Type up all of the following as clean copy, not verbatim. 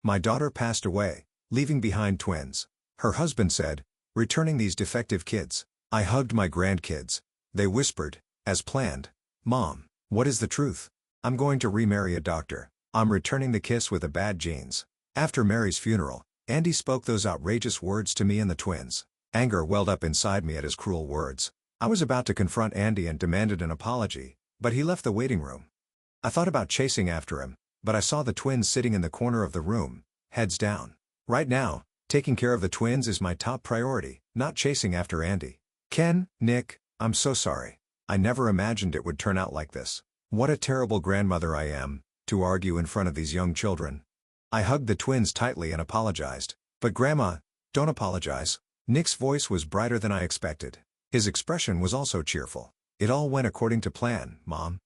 My daughter passed away, leaving behind twins. Her husband said, returning these defective kids. I hugged my grandkids. They whispered, as planned, Mom, what is the truth? I'm going to remarry a doctor. I'm returning the kiss with the bad genes. After Mary's funeral, Andy spoke those outrageous words to me and the twins. Anger welled up inside me at his cruel words. I was about to confront Andy and demanded an apology, but he left the waiting room. I thought about chasing after him, but I saw the twins sitting in the corner of the room, heads down. Right now, taking care of the twins is my top priority, not chasing after Andy. Ken, Nick, I'm so sorry. I never imagined it would turn out like this. What a terrible grandmother I am, to argue in front of these young children. I hugged the twins tightly and apologized. But Grandma, don't apologize. Nick's voice was brighter than I expected. His expression was also cheerful. It all went according to plan, Mom.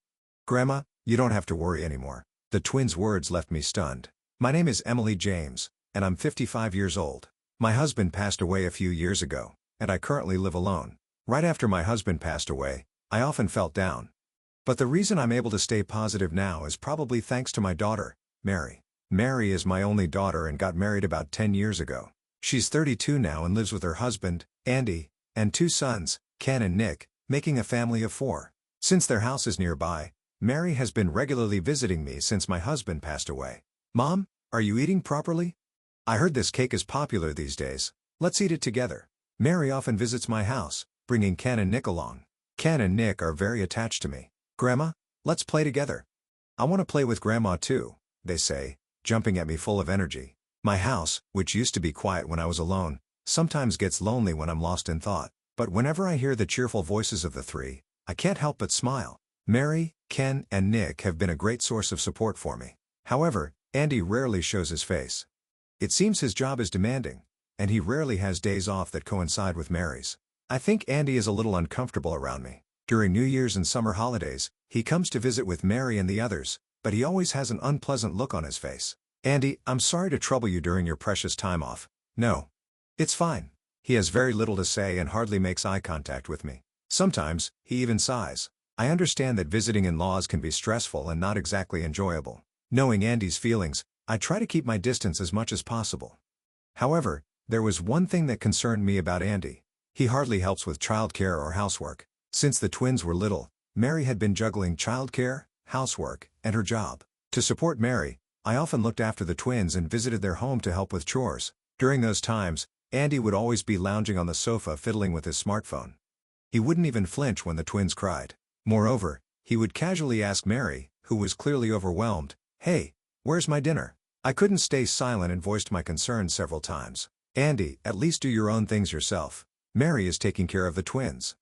Grandma, you don't have to worry anymore. The twins' words left me stunned. My name is Emily James, and I'm 55 years old. My husband passed away a few years ago, and I currently live alone. Right after my husband passed away, I often felt down. But the reason I'm able to stay positive now is probably thanks to my daughter, Mary. Mary is my only daughter and got married about 10 years ago. She's 32 now and lives with her husband, Andy, and 2 sons, Ken and Nick, making a family of 4. Since their house is nearby, Mary has been regularly visiting me since my husband passed away. Mom, are you eating properly? I heard this cake is popular these days. Let's eat it together. Mary often visits my house, bringing Ken and Nick along. Ken and Nick are very attached to me. Grandma, let's play together. I want to play with Grandma too, they say, jumping at me full of energy. My house, which used to be quiet when I was alone, sometimes gets lonely when I'm lost in thought. But whenever I hear the cheerful voices of the 3, I can't help but smile. Mary, Ken, and Nick have been a great source of support for me. However, Andy rarely shows his face. It seems his job is demanding, and he rarely has days off that coincide with Mary's. I think Andy is a little uncomfortable around me. During New Year's and summer holidays, he comes to visit with Mary and the others, but he always has an unpleasant look on his face. Andy, I'm sorry to trouble you during your precious time off. No. It's fine. He has very little to say and hardly makes eye contact with me. Sometimes, he even sighs. I understand that visiting in-laws can be stressful and not exactly enjoyable. Knowing Andy's feelings, I try to keep my distance as much as possible. However, there was one thing that concerned me about Andy. He hardly helps with childcare or housework. Since the twins were little, Mary had been juggling childcare, housework, and her job. To support Mary, I often looked after the twins and visited their home to help with chores. During those times, Andy would always be lounging on the sofa fiddling with his smartphone. He wouldn't even flinch when the twins cried. Moreover, he would casually ask Mary, who was clearly overwhelmed, "Hey, where's my dinner?" I couldn't stay silent and voiced my concerns several times. Andy, at least do your own things yourself. Mary is taking care of the twins.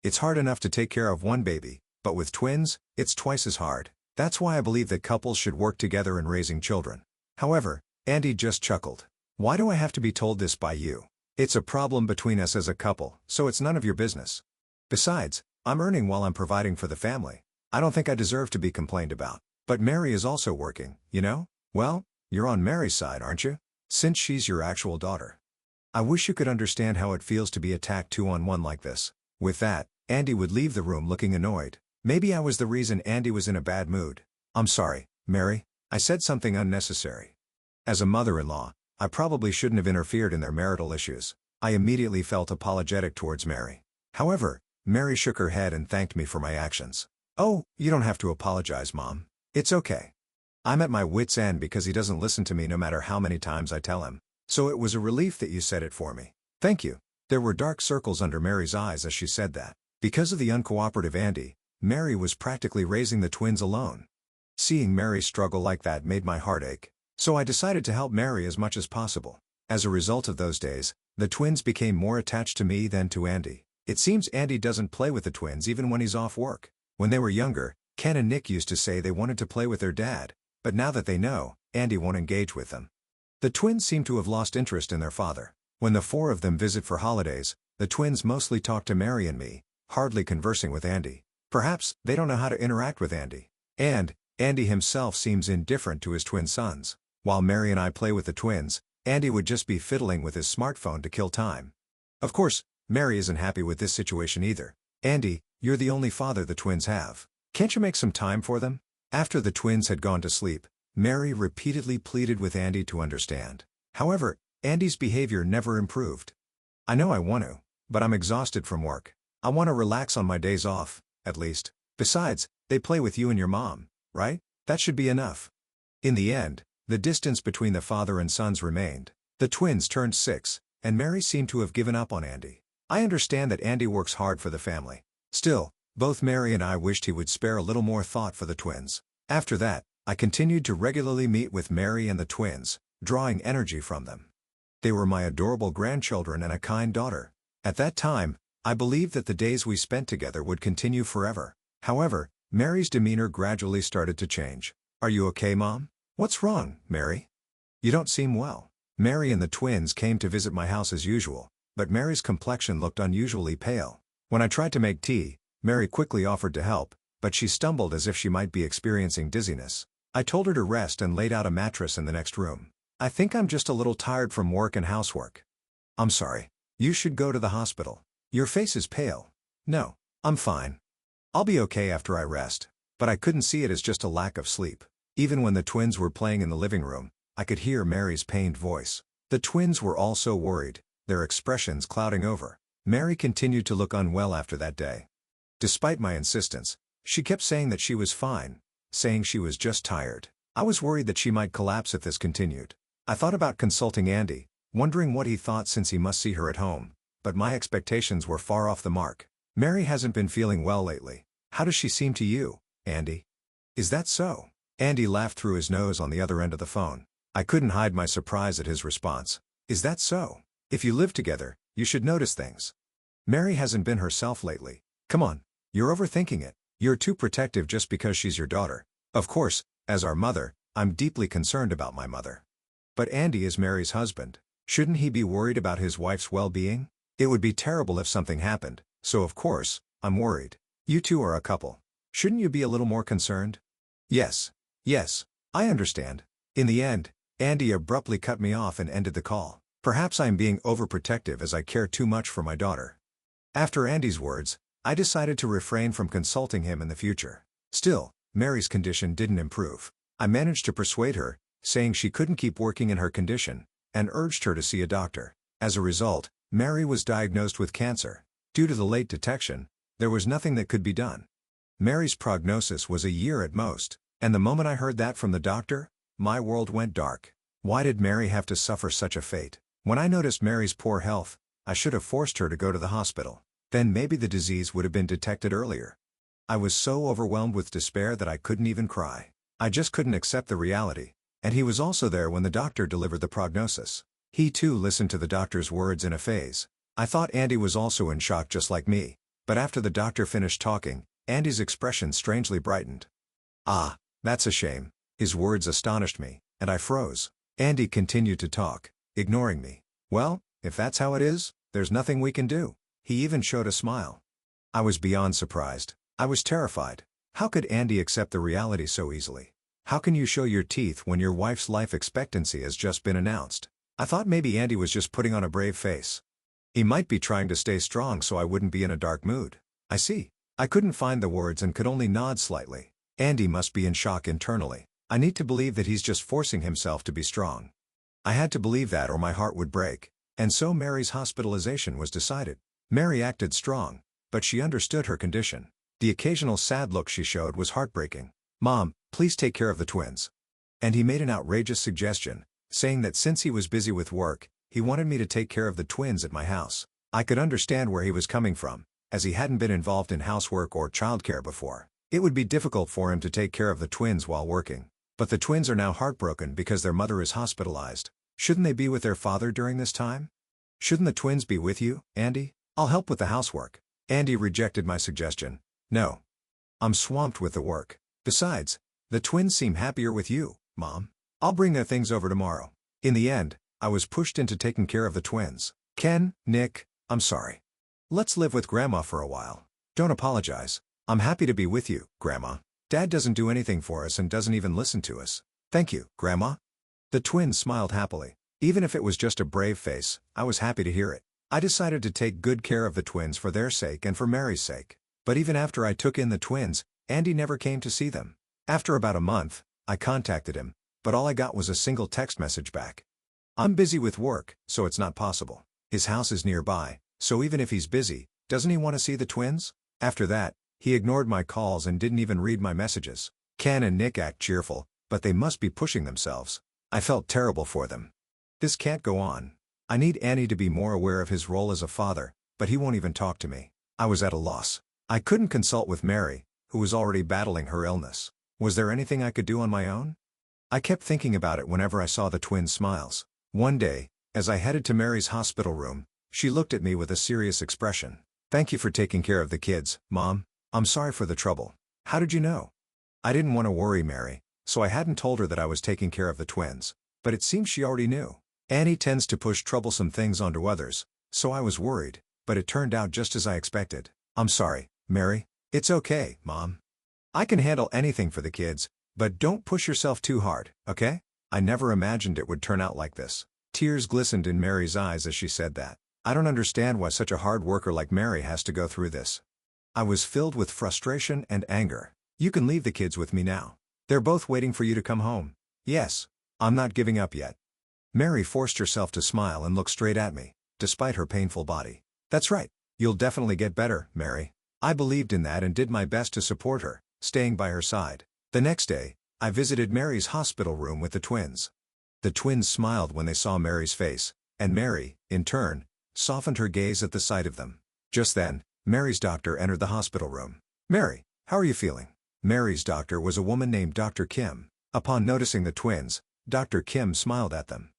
It's hard enough to take care of one baby, but with twins, it's twice as hard. That's why I believe that couples should work together in raising children. However, Andy just chuckled. Why do I have to be told this by you? It's a problem between us as a couple, so it's none of your business. Besides, I'm earning while I'm providing for the family. I don't think I deserve to be complained about. But Mary is also working, you know? Well, you're on Mary's side, aren't you? Since she's your actual daughter. I wish you could understand how it feels to be attacked 2-on-1 like this. With that, Andy would leave the room looking annoyed. Maybe I was the reason Andy was in a bad mood. I'm sorry, Mary. I said something unnecessary. As a mother-in-law, I probably shouldn't have interfered in their marital issues. I immediately felt apologetic towards Mary. However, Mary shook her head and thanked me for my actions. Oh, you don't have to apologize, Mom. It's okay. I'm at my wit's end because he doesn't listen to me no matter how many times I tell him. So it was a relief that you said it for me. Thank you. There were dark circles under Mary's eyes as she said that. Because of the uncooperative Andy, Mary was practically raising the twins alone. Seeing Mary struggle like that made my heart ache. So I decided to help Mary as much as possible. As a result of those days, the twins became more attached to me than to Andy. It seems Andy doesn't play with the twins even when he's off work. When they were younger, Ken and Nick used to say they wanted to play with their dad, but now that they know, Andy won't engage with them. The twins seem to have lost interest in their father. When the 4 of them visit for holidays, the twins mostly talk to Mary and me, hardly conversing with Andy. Perhaps they don't know how to interact with Andy. And Andy himself seems indifferent to his twin sons. While Mary and I play with the twins, Andy would just be fiddling with his smartphone to kill time. Of course, Mary isn't happy with this situation either. Andy, you're the only father the twins have. Can't you make some time for them? After the twins had gone to sleep, Mary repeatedly pleaded with Andy to understand. However, Andy's behavior never improved. I know I want to, but I'm exhausted from work. I want to relax on my days off, at least. Besides, they play with you and your mom, right? That should be enough. In the end, the distance between the father and sons remained. The twins turned 6, and Mary seemed to have given up on Andy. I understand that Andy works hard for the family. Still, both Mary and I wished he would spare a little more thought for the twins. After that, I continued to regularly meet with Mary and the twins, drawing energy from them. They were my adorable grandchildren and a kind daughter. At that time, I believed that the days we spent together would continue forever. However, Mary's demeanor gradually started to change. "Are you okay, Mom? What's wrong, Mary? You don't seem well." Mary and the twins came to visit my house as usual, but Mary's complexion looked unusually pale. When I tried to make tea, Mary quickly offered to help, but she stumbled as if she might be experiencing dizziness. I told her to rest and laid out a mattress in the next room. "I think I'm just a little tired from work and housework." "I'm sorry. You should go to the hospital. Your face is pale." "No, I'm fine. I'll be okay after I rest." But I couldn't see it as just a lack of sleep. Even when the twins were playing in the living room, I could hear Mary's pained voice. The twins were also worried, their expressions clouding over. Mary continued to look unwell after that day. Despite my insistence, she kept saying that she was fine, saying she was just tired. I was worried that she might collapse if this continued. I thought about consulting Andy, wondering what he thought since he must see her at home, but my expectations were far off the mark. "Mary hasn't been feeling well lately. How does she seem to you, Andy?" "Is that so?" Andy laughed through his nose on the other end of the phone. I couldn't hide my surprise at his response. "Is that so? If you live together, you should notice things. Mary hasn't been herself lately. Come on, you're overthinking it. You're too protective just because she's your daughter." Of course, as our mother, I'm deeply concerned about my mother. But Andy is Mary's husband. Shouldn't he be worried about his wife's well-being? It would be terrible if something happened, so of course, I'm worried. You two are a couple. Shouldn't you be a little more concerned? Yes, I understand. In the end, Andy abruptly cut me off and ended the call. Perhaps I'm being overprotective as I care too much for my daughter. After Andy's words, I decided to refrain from consulting him in the future. Still, Mary's condition didn't improve. I managed to persuade her, saying she couldn't keep working in her condition, and urged her to see a doctor. As a result, Mary was diagnosed with cancer. Due to the late detection, there was nothing that could be done. Mary's prognosis was a year at most, and the moment I heard that from the doctor, my world went dark. Why did Mary have to suffer such a fate? When I noticed Mary's poor health, I should have forced her to go to the hospital. Then maybe the disease would have been detected earlier. I was so overwhelmed with despair that I couldn't even cry. I just couldn't accept the reality. And he was also there when the doctor delivered the prognosis. He too listened to the doctor's words in a phase. I thought Andy was also in shock just like me. But after the doctor finished talking, Andy's expression strangely brightened. "Ah, that's a shame." His words astonished me, and I froze. Andy continued to talk, ignoring me. "Well, if that's how it is, there's nothing we can do." He even showed a smile. I was beyond surprised. I was terrified. How could Andy accept the reality so easily? How can you show your teeth when your wife's life expectancy has just been announced? I thought maybe Andy was just putting on a brave face. He might be trying to stay strong so I wouldn't be in a dark mood. I see. I couldn't find the words and could only nod slightly. Andy must be in shock internally. I need to believe that he's just forcing himself to be strong. I had to believe that or my heart would break. And so Mary's hospitalization was decided. Mary acted strong, but she understood her condition. The occasional sad look she showed was heartbreaking. "Mom, please take care of the twins." And he made an outrageous suggestion, saying that since he was busy with work, he wanted me to take care of the twins at my house. I could understand where he was coming from, as he hadn't been involved in housework or childcare before. It would be difficult for him to take care of the twins while working. But the twins are now heartbroken because their mother is hospitalized. Shouldn't they be with their father during this time? "Shouldn't the twins be with you, Andy? I'll help with the housework." Andy rejected my suggestion. "No. I'm swamped with the work. Besides, the twins seem happier with you, Mom. I'll bring their things over tomorrow." In the end, I was pushed into taking care of the twins. "Ken, Nick, I'm sorry. Let's live with Grandma for a while. Don't apologize. I'm happy to be with you, Grandma. Dad doesn't do anything for us and doesn't even listen to us." "Thank you, Grandma." The twins smiled happily. Even if it was just a brave face, I was happy to hear it. I decided to take good care of the twins for their sake and for Mary's sake. But even after I took in the twins, Andy never came to see them. After about a month, I contacted him, but all I got was a single text message back. I'm busy with work, so it's not possible. His house is nearby, so even if he's busy, doesn't he want to see the twins? After that, he ignored my calls and didn't even read my messages. Ken and Nick act cheerful, but they must be pushing themselves. I felt terrible for them. This can't go on. I need Andy to be more aware of his role as a father, but he won't even talk to me. I was at a loss. I couldn't consult with Mary, who was already battling her illness. Was there anything I could do on my own? I kept thinking about it whenever I saw the twins' smiles. One day, as I headed to Mary's hospital room, she looked at me with a serious expression. "Thank you for taking care of the kids, Mom. I'm sorry for the trouble." "How did you know?" I didn't want to worry Mary, so I hadn't told her that I was taking care of the twins, but it seems she already knew. Annie tends to push troublesome things onto others, so I was worried, but it turned out just as I expected. "I'm sorry, Mary." "It's okay, Mom. I can handle anything for the kids, but don't push yourself too hard, okay?" I never imagined it would turn out like this. Tears glistened in Mary's eyes as she said that. I don't understand why such a hard worker like Mary has to go through this. I was filled with frustration and anger. "You can leave the kids with me now. They're both waiting for you to come home." "Yes. I'm not giving up yet." Mary forced herself to smile and look straight at me, despite her painful body. "That's right. You'll definitely get better, Mary." I believed in that and did my best to support her, staying by her side. The next day, I visited Mary's hospital room with the twins. The twins smiled when they saw Mary's face, and Mary, in turn, softened her gaze at the sight of them. Just then, Mary's doctor entered the hospital room. "Mary, how are you feeling?" Mary's doctor was a woman named Dr. Kim. Upon noticing the twins, Dr. Kim smiled at them.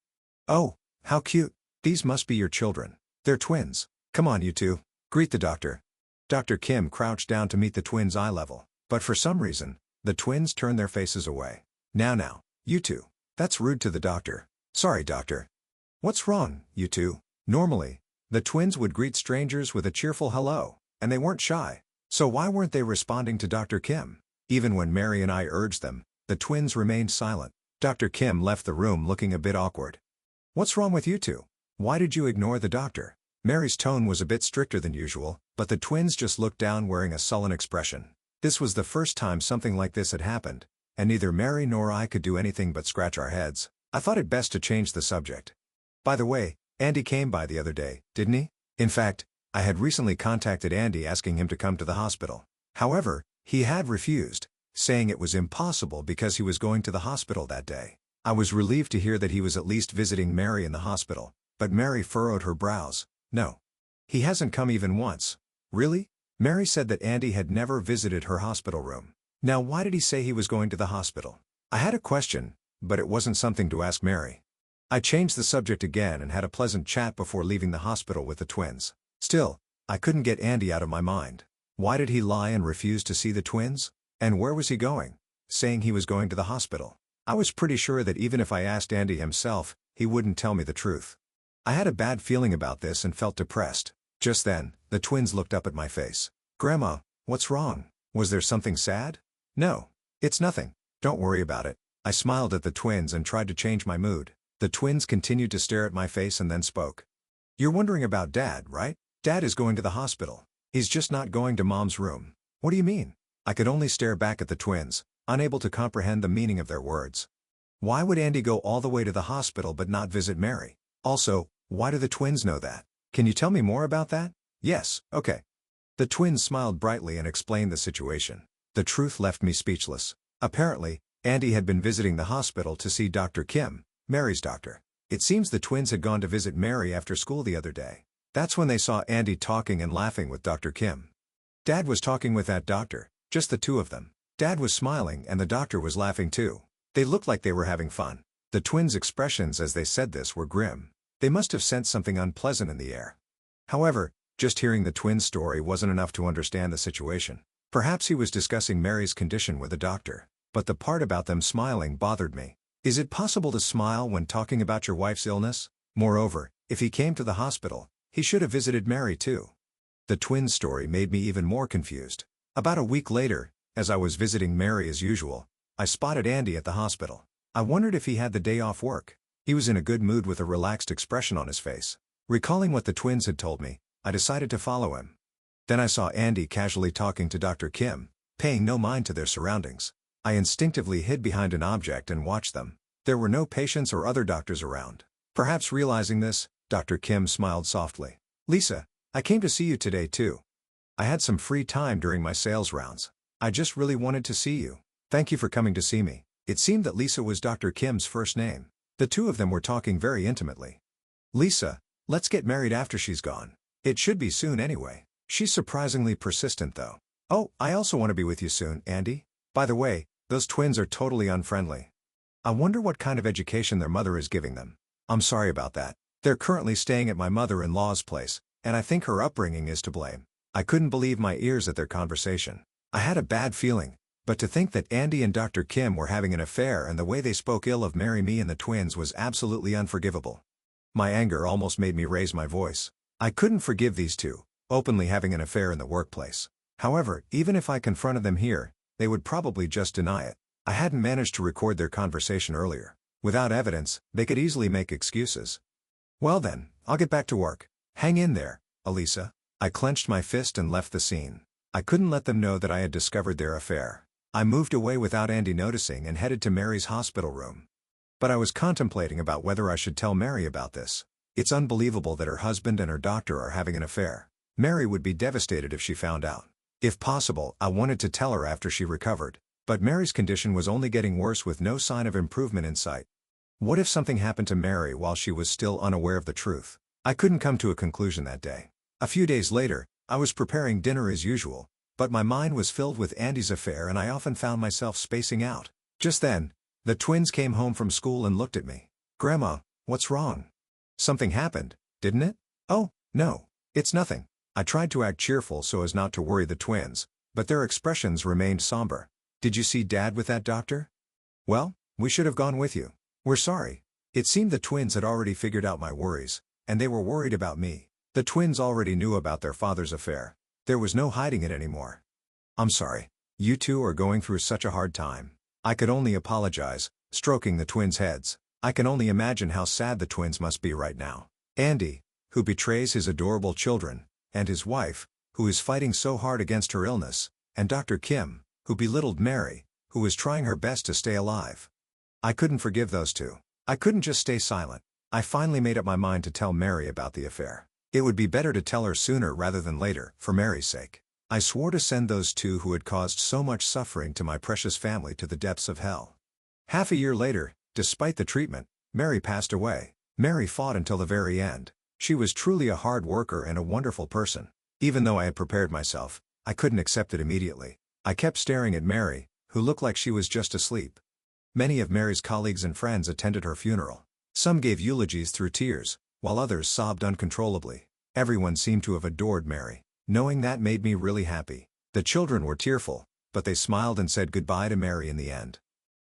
"Oh, how cute. These must be your children. They're twins. Come on, you two. Greet the doctor." Dr. Kim crouched down to meet the twins' eye level, but for some reason, the twins turned their faces away. Now, you two. That's rude to the doctor." "Sorry, doctor." "What's wrong, you two?" Normally, the twins would greet strangers with a cheerful hello, and they weren't shy. So why weren't they responding to Dr. Kim? Even when Mary and I urged them, the twins remained silent. Dr. Kim left the room looking a bit awkward. "What's wrong with you two? Why did you ignore the doctor?" Mary's tone was a bit stricter than usual, but the twins just looked down wearing a sullen expression. This was the first time something like this had happened, and neither Mary nor I could do anything but scratch our heads. I thought it best to change the subject. "By the way, Andy came by the other day, didn't he?" In fact, I had recently contacted Andy asking him to come to the hospital. However, he had refused, saying it was impossible because he was going to the hospital that day. I was relieved to hear that he was at least visiting Mary in the hospital, but Mary furrowed her brows. "No. He hasn't come even once." "Really?" Mary said that Andy had never visited her hospital room. Now why did he say he was going to the hospital? I had a question, but it wasn't something to ask Mary. I changed the subject again and had a pleasant chat before leaving the hospital with the twins. Still, I couldn't get Andy out of my mind. Why did he lie and refuse to see the twins? And where was he going? Saying he was going to the hospital. I was pretty sure that even if I asked Andy himself, he wouldn't tell me the truth. I had a bad feeling about this and felt depressed. Just then, the twins looked up at my face. "Grandma, what's wrong? Was there something sad?" "No. It's nothing. Don't worry about it." I smiled at the twins and tried to change my mood. The twins continued to stare at my face and then spoke. "You're wondering about Dad, right? Dad is going to the hospital. He's just not going to Mom's room." "What do you mean?" I could only stare back at the twins, unable to comprehend the meaning of their words. Why would Andy go all the way to the hospital but not visit Mary? Also, why do the twins know that? Can you tell me more about that? "Yes, okay." The twins smiled brightly and explained the situation. The truth left me speechless. Apparently, Andy had been visiting the hospital to see Dr. Kim, Mary's doctor. It seems the twins had gone to visit Mary after school the other day. That's when they saw Andy talking and laughing with Dr. Kim. Dad was talking with that doctor, just the two of them. Dad was smiling and the doctor was laughing too. They looked like they were having fun. The twins' expressions as they said this were grim. They must have sensed something unpleasant in the air. However, just hearing the twins' story wasn't enough to understand the situation. Perhaps he was discussing Mary's condition with the doctor, but the part about them smiling bothered me. Is it possible to smile when talking about your wife's illness? Moreover, if he came to the hospital, he should have visited Mary too. The twins' story made me even more confused. About a week later, as I was visiting Mary as usual, I spotted Andy at the hospital. I wondered if he had the day off work. He was in a good mood with a relaxed expression on his face. Recalling what the twins had told me, I decided to follow him. Then I saw Andy casually talking to Dr. Kim, paying no mind to their surroundings. I instinctively hid behind an object and watched them. There were no patients or other doctors around. Perhaps realizing this, Dr. Kim smiled softly. Lisa, I came to see you today too. I had some free time during my sales rounds. I just really wanted to see you. Thank you for coming to see me. It seemed that Lisa was Dr. Kim's first name. The two of them were talking very intimately. Lisa, let's get married after she's gone. It should be soon anyway. She's surprisingly persistent though. Oh, I also want to be with you soon, Andy. By the way, those twins are totally unfriendly. I wonder what kind of education their mother is giving them. I'm sorry about that. They're currently staying at my mother-in-law's place, and I think her upbringing is to blame. I couldn't believe my ears at their conversation. I had a bad feeling, but to think that Andy and Dr. Kim were having an affair and the way they spoke ill of me and the twins was absolutely unforgivable. My anger almost made me raise my voice. I couldn't forgive these two, openly having an affair in the workplace. However, even if I confronted them here, they would probably just deny it. I hadn't managed to record their conversation earlier. Without evidence, they could easily make excuses. Well then, I'll get back to work. Hang in there, Elisa. I clenched my fist and left the scene. I couldn't let them know that I had discovered their affair. I moved away without Andy noticing and headed to Mary's hospital room. But I was contemplating about whether I should tell Mary about this. It's unbelievable that her husband and her doctor are having an affair. Mary would be devastated if she found out. If possible, I wanted to tell her after she recovered. But Mary's condition was only getting worse with no sign of improvement in sight. What if something happened to Mary while she was still unaware of the truth? I couldn't come to a conclusion that day. A few days later, I was preparing dinner as usual, but my mind was filled with Andy's affair and I often found myself spacing out. Just then, the twins came home from school and looked at me. Grandma, what's wrong? Something happened, didn't it? Oh, no, it's nothing. I tried to act cheerful so as not to worry the twins, but their expressions remained somber. Did you see Dad with that doctor? Well, we should have gone with you. We're sorry. It seemed the twins had already figured out my worries, and they were worried about me. The twins already knew about their father's affair. There was no hiding it anymore. I'm sorry. You two are going through such a hard time. I could only apologize, stroking the twins' heads. I can only imagine how sad the twins must be right now. Andy, who betrays his adorable children, and his wife, who is fighting so hard against her illness, and Dr. Kim, who belittled Mary, who was trying her best to stay alive. I couldn't forgive those two. I couldn't just stay silent. I finally made up my mind to tell Mary about the affair. It would be better to tell her sooner rather than later, for Mary's sake. I swore to send those two who had caused so much suffering to my precious family to the depths of hell. Half a year later, despite the treatment, Mary passed away. Mary fought until the very end. She was truly a hard worker and a wonderful person. Even though I had prepared myself, I couldn't accept it immediately. I kept staring at Mary, who looked like she was just asleep. Many of Mary's colleagues and friends attended her funeral. Some gave eulogies through tears, while others sobbed uncontrollably. Everyone seemed to have adored Mary. Knowing that made me really happy. The children were tearful, but they smiled and said goodbye to Mary in the end.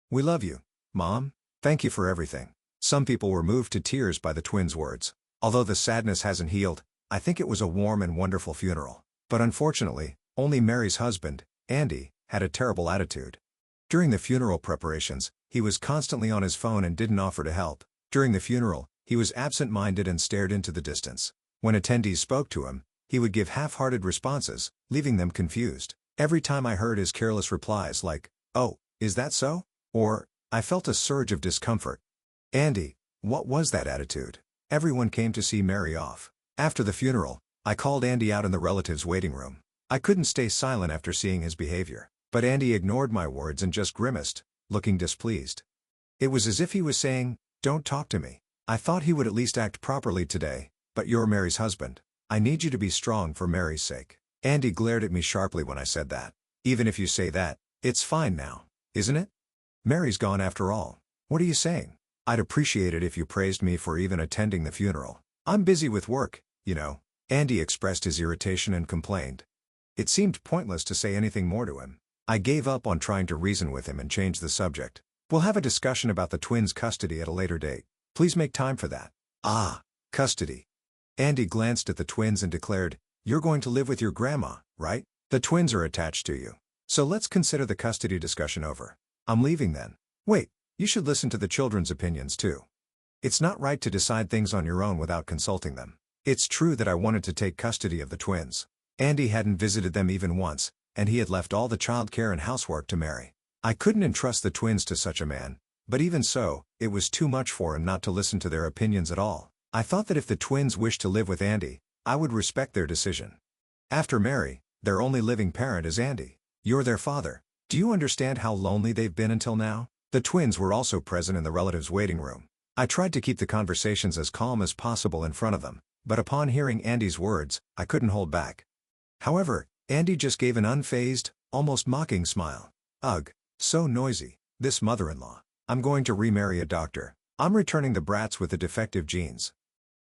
We love you, Mom. Thank you for everything. Some people were moved to tears by the twins' words. Although the sadness hasn't healed, I think it was a warm and wonderful funeral. But unfortunately, only Mary's husband, Andy, had a terrible attitude. During the funeral preparations, he was constantly on his phone and didn't offer to help. During the funeral, he was absent-minded and stared into the distance. When attendees spoke to him, he would give half-hearted responses, leaving them confused. Every time I heard his careless replies like, "Oh, is that so?" or, I felt a surge of discomfort. Andy, what was that attitude? Everyone came to see Mary off. After the funeral, I called Andy out in the relatives' waiting room. I couldn't stay silent after seeing his behavior. But Andy ignored my words and just grimaced, looking displeased. It was as if he was saying, "Don't talk to me. I thought he would at least act properly today, but you're Mary's husband. I need you to be strong for Mary's sake." Andy glared at me sharply when I said that. "Even if you say that, it's fine now, isn't it? Mary's gone after all. What are you saying? I'd appreciate it if you praised me for even attending the funeral. I'm busy with work, you know." Andy expressed his irritation and complained. It seemed pointless to say anything more to him. I gave up on trying to reason with him and changed the subject. "We'll have a discussion about the twins' custody at a later date. Please make time for that." "Ah, custody." Andy glanced at the twins and declared, "You're going to live with your grandma, right? The twins are attached to you. So let's consider the custody discussion over. I'm leaving then." "Wait, you should listen to the children's opinions too. It's not right to decide things on your own without consulting them." It's true that I wanted to take custody of the twins. Andy hadn't visited them even once, and he had left all the childcare and housework to Mary. I couldn't entrust the twins to such a man, But even so, it was too much for him not to listen to their opinions at all. I thought that if the twins wished to live with Andy, I would respect their decision. After Mary, their only living parent is Andy. You're their father. Do you understand how lonely they've been until now? The twins were also present in the relatives' waiting room. I tried to keep the conversations as calm as possible in front of them, but upon hearing Andy's words, I couldn't hold back. However, Andy just gave an unfazed, almost mocking smile. Ugh, so noisy, this mother-in-law. I'm going to remarry a doctor. I'm returning the brats with the defective genes.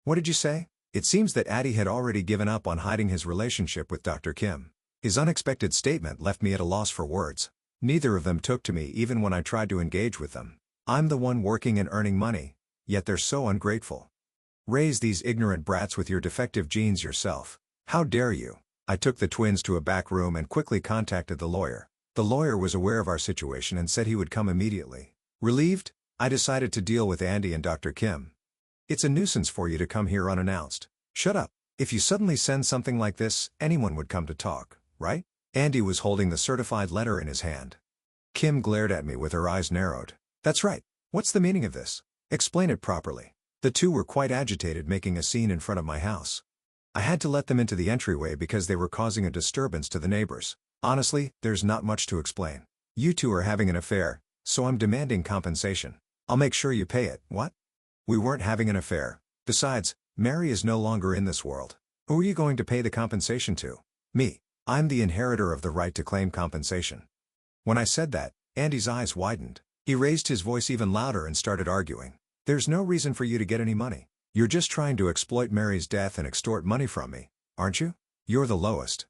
What did you say? It seems that Addy had already given up on hiding his relationship with Dr. Kim. His unexpected statement left me at a loss for words. Neither of them took to me even when I tried to engage with them. I'm the one working and earning money, yet they're so ungrateful. Raise these ignorant brats with your defective genes yourself. How dare you? I took the twins to a back room and quickly contacted the lawyer. The lawyer was aware of our situation and said he would come immediately. Relieved, I decided to deal with Andy and Dr. Kim. It's a nuisance for you to come here unannounced. Shut up. If you suddenly send something like this, anyone would come to talk, right? Andy was holding the certified letter in his hand. Kim glared at me with her eyes narrowed. That's right. What's the meaning of this? Explain it properly. The two were quite agitated, making a scene in front of my house. I had to let them into the entryway because they were causing a disturbance to the neighbors. Honestly, there's not much to explain. You two are having an affair, so I'm demanding compensation. I'll make sure you pay it. What? We weren't having an affair. Besides, Mary is no longer in this world. Who are you going to pay the compensation to? Me. I'm the inheritor of the right to claim compensation. When I said that, Andy's eyes widened. He raised his voice even louder and started arguing. There's no reason for you to get any money. You're just trying to exploit Mary's death and extort money from me, aren't you? You're the lowest.